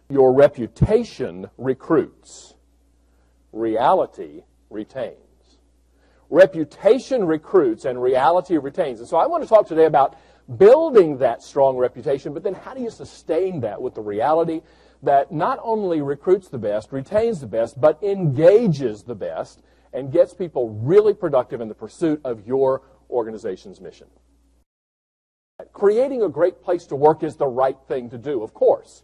Your reputation recruits. Reality retains. Reputation recruits and reality retains. And so I want to talk today about building that strong reputation, but then how do you sustain that with the reality that not only recruits the best, retains the best, but engages the best and gets people really productive in the pursuit of your organization's mission. Creating a great place to work is the right thing to do, of course.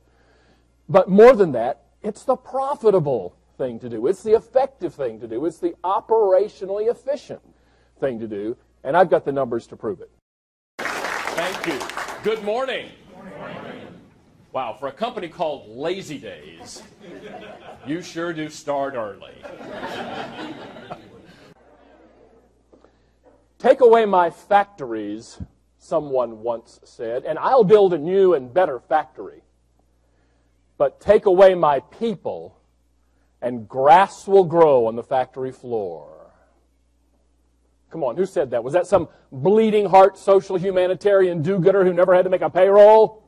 But more than that, it's the profitable thing to do. It's the effective thing to do. It's the operationally efficient thing to do. And I've got the numbers to prove it. Thank you. Good morning. Good morning. Wow, for a company called Lazy Days, you sure do start early. Take away my factories, someone once said, and I'll build a new and better factory. But take away my people, and grass will grow on the factory floor. Come on, who said that? Was that some bleeding heart social humanitarian do-gooder who never had to make a payroll?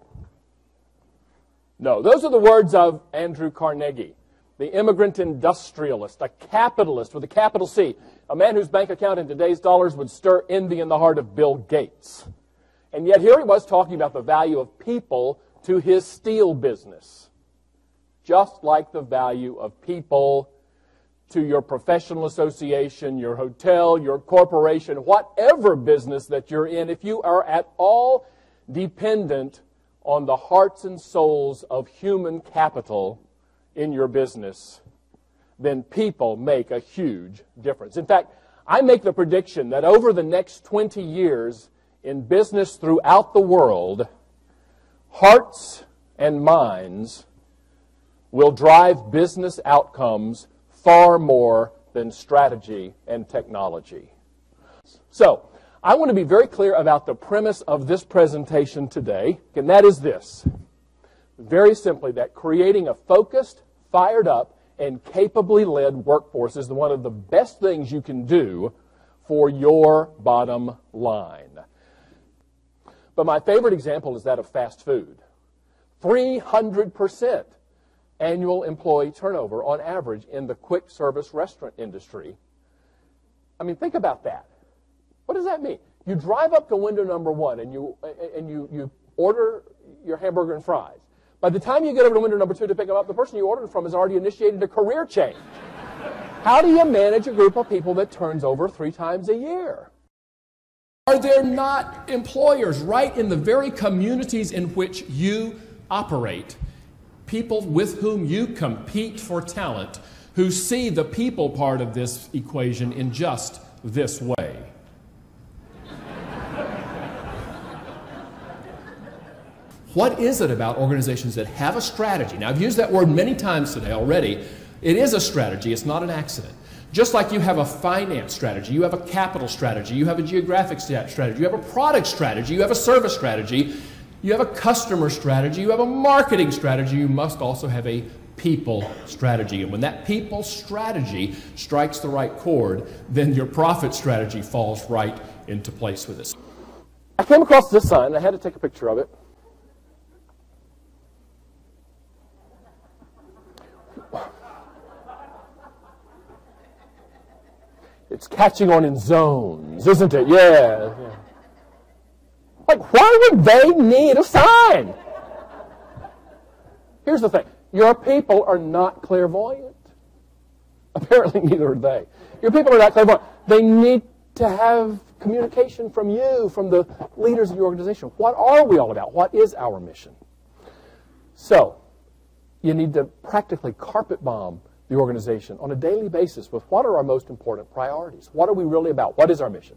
No, those are the words of Andrew Carnegie, the immigrant industrialist, a capitalist with a capital C, a man whose bank account in today's dollars would stir envy in the heart of Bill Gates. And yet here he was talking about the value of people to his steel business. Just like the value of people to your professional association, your hotel, your corporation, whatever business that you're in, if you are at all dependent on the hearts and souls of human capital in your business, then people make a huge difference. In fact, I make the prediction that over the next 20 years in business throughout the world, hearts and minds will drive business outcomes far more than strategy and technology. So, I want to be very clear about the premise of this presentation today, and that is this. Very simply, that creating a focused, fired up, and capably led workforce is one of the best things you can do for your bottom line. But my favorite example is that of fast food. 300% annual employee turnover on average in the quick service restaurant industry. I mean, think about that. What does that mean? You drive up to window number one and you order your hamburger and fries. By the time you get over to window number two to pick them up, the person you ordered from has already initiated a career change. How do you manage a group of people that turns over 3 times a year? Are there not employers right in the very communities in which you operate, people with whom you compete for talent, who see the people part of this equation in just this way? What is it about organizations that have a strategy? Now, I've used that word many times today already. It is a strategy. It's not an accident. Just like you have a finance strategy, you have a capital strategy, you have a geographic strategy, you have a product strategy, you have a service strategy, you have a customer strategy, you have a marketing strategy, you must also have a people strategy. And when that people strategy strikes the right chord, then your profit strategy falls right into place with this. I came across this sign, and I had to take a picture of it. It's catching on in zones, isn't it? Yeah. Like, why would they need a sign? Here's the thing. Your people are not clairvoyant. Apparently, neither are they. Your people are not clairvoyant. They need to have communication from you, from the leaders of your organization. What are we all about? What is our mission? So, you need to practically carpet bomb the organization on a daily basis with what are our most important priorities. What are we really about? What is our mission?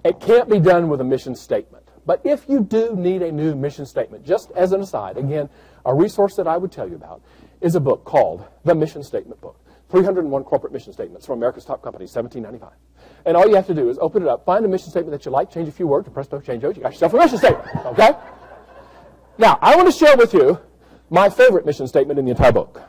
It can't be done with a mission statement. But if you do need a new mission statement, just as an aside, again, a resource that I would tell you about is a book called The Mission Statement Book. 301 Corporate Mission Statements from America's Top Companies, $17.95. And all you have to do is open it up, find a mission statement that you like, change a few words, and presto, change it, you got yourself a mission statement, okay? Now, I want to share with you my favorite mission statement in the entire book.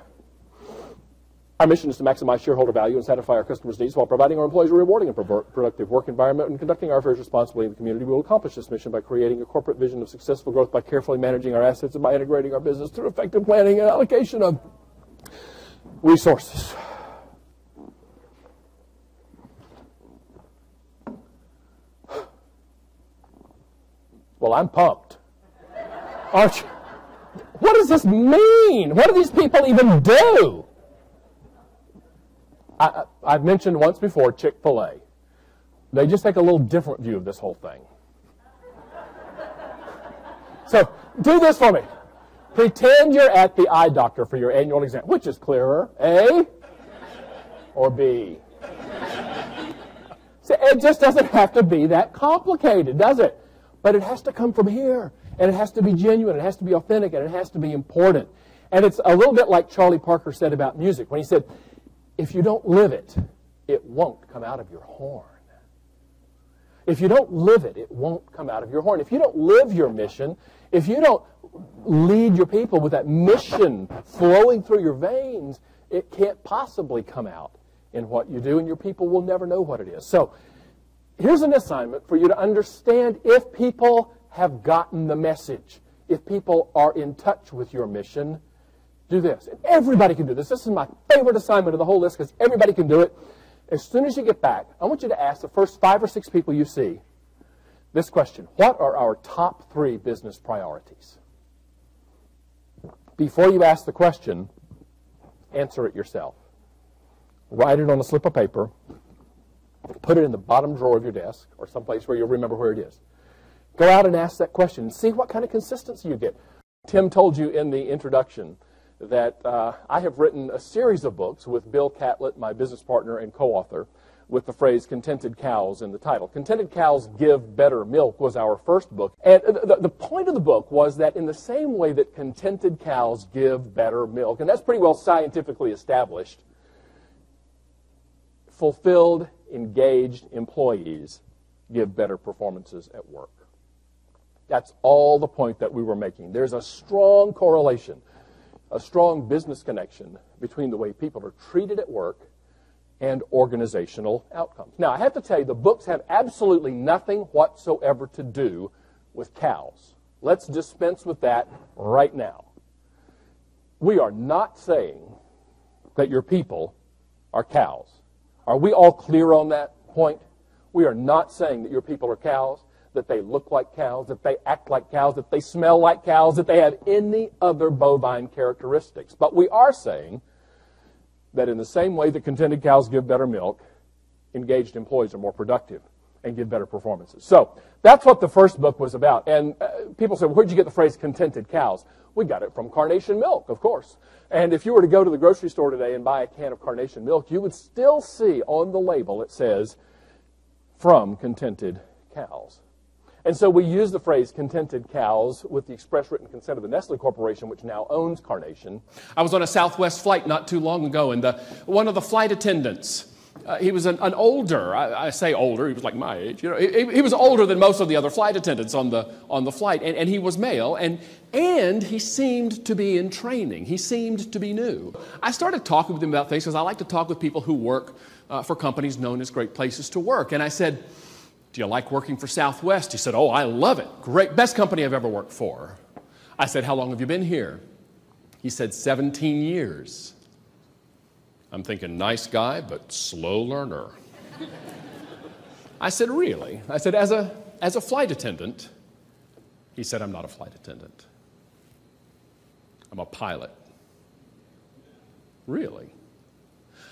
Our mission is to maximize shareholder value and satisfy our customers' needs while providing our employees a rewarding and productive work environment and conducting our affairs responsibly in the community. We will accomplish this mission by creating a corporate vision of successful growth, by carefully managing our assets, and by integrating our business through effective planning and allocation of resources. Well, I'm pumped. Aren't you? What does this mean? What do these people even do? I've mentioned once before Chick-fil-A. They just take a little different view of this whole thing. So do this for me. Pretend you're at the eye doctor for your annual exam. Which is clearer, A or B? So it just doesn't have to be that complicated, does it? But it has to come from here. And it has to be genuine. It has to be authentic. And it has to be important. And it's a little bit like Charlie Parker said about music when he said, if you don't live it, it won't come out of your horn. If you don't live it, it won't come out of your horn. If you don't live your mission, if you don't lead your people with that mission flowing through your veins, it can't possibly come out in what you do, and your people will never know what it is. So here's an assignment for you to understand if people have gotten the message, if people are in touch with your mission. Do this. And everybody can do this. This is my favorite assignment of the whole list because everybody can do it. As soon as you get back, I want you to ask the first 5 or 6 people you see this question. What are our top 3 business priorities? Before you ask the question, answer it yourself. Write it on a slip of paper. Put it in the bottom drawer of your desk or someplace where you'll remember where it is. Go out and ask that question and see what kind of consistency you get. Tim told you in the introduction that I have written a series of books with Bill Catlett, my business partner and co-author, with the phrase Contented Cows in the title. Contented Cows Give Better Milk was our first book. And the point of the book was that in the same way that contented cows give better milk, and that's pretty well scientifically established, fulfilled, engaged employees give better performances at work. That's all the point that we were making. There's a strong correlation, a strong business connection between the way people are treated at work and organizational outcomes. Now, I have to tell you, the books have absolutely nothing whatsoever to do with cows. Let's dispense with that right now. We are not saying that your people are cows. Are we all clear on that point? We are not saying that your people are cows, that they look like cows, that they act like cows, that they smell like cows, that they have any other bovine characteristics. But we are saying that in the same way that contented cows give better milk, engaged employees are more productive and give better performances. So that's what the first book was about. And people say, well, where'd you get the phrase contented cows? We got it from Carnation milk, of course. And if you were to go to the grocery store today and buy a can of Carnation milk, you would still see on the label it says, from contented cows. And so we use the phrase contented cows with the express written consent of the Nestle Corporation, which now owns Carnation. I was on a Southwest flight not too long ago, and one of the flight attendants, he was an older, I say older, he was like my age, you know, he was older than most of the other flight attendants on the flight, and he was male, and he seemed to be in training. He seemed to be new. I started talking with him about things because I like to talk with people who work for companies known as great places to work, and I said, do you like working for Southwest? He said, oh, I love it. Great, best company I've ever worked for. I said, how long have you been here? He said, 17 years. I'm thinking, nice guy, but slow learner. I said, really? I said, as a flight attendant? He said, I'm not a flight attendant. I'm a pilot. Really?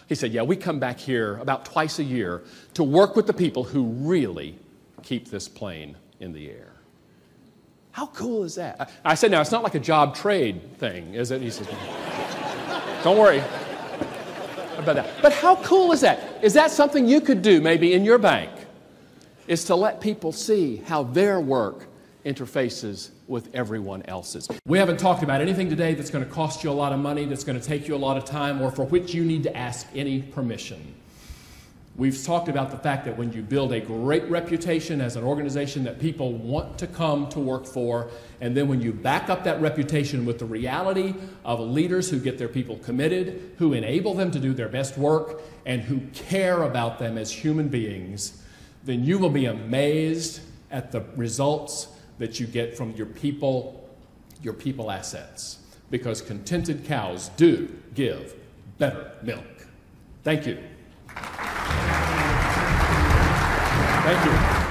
He said, yeah, we come back here about twice a year to work with the people who really keep this plane in the air. How cool is that? I said, now, it's not like a job trade thing, is it? He said, don't worry about that. But how cool is that? Is that something you could do maybe in your bank? Is to let people see how their work interfaces with everyone else's. We haven't talked about anything today that's going to cost you a lot of money, that's going to take you a lot of time, or for which you need to ask any permission. We've talked about the fact that when you build a great reputation as an organization that people want to come to work for, and then when you back up that reputation with the reality of leaders who get their people committed, who enable them to do their best work, and who care about them as human beings, then you will be amazed at the results that you get from your people assets. Because contented cows do give better milk. Thank you. Thank you.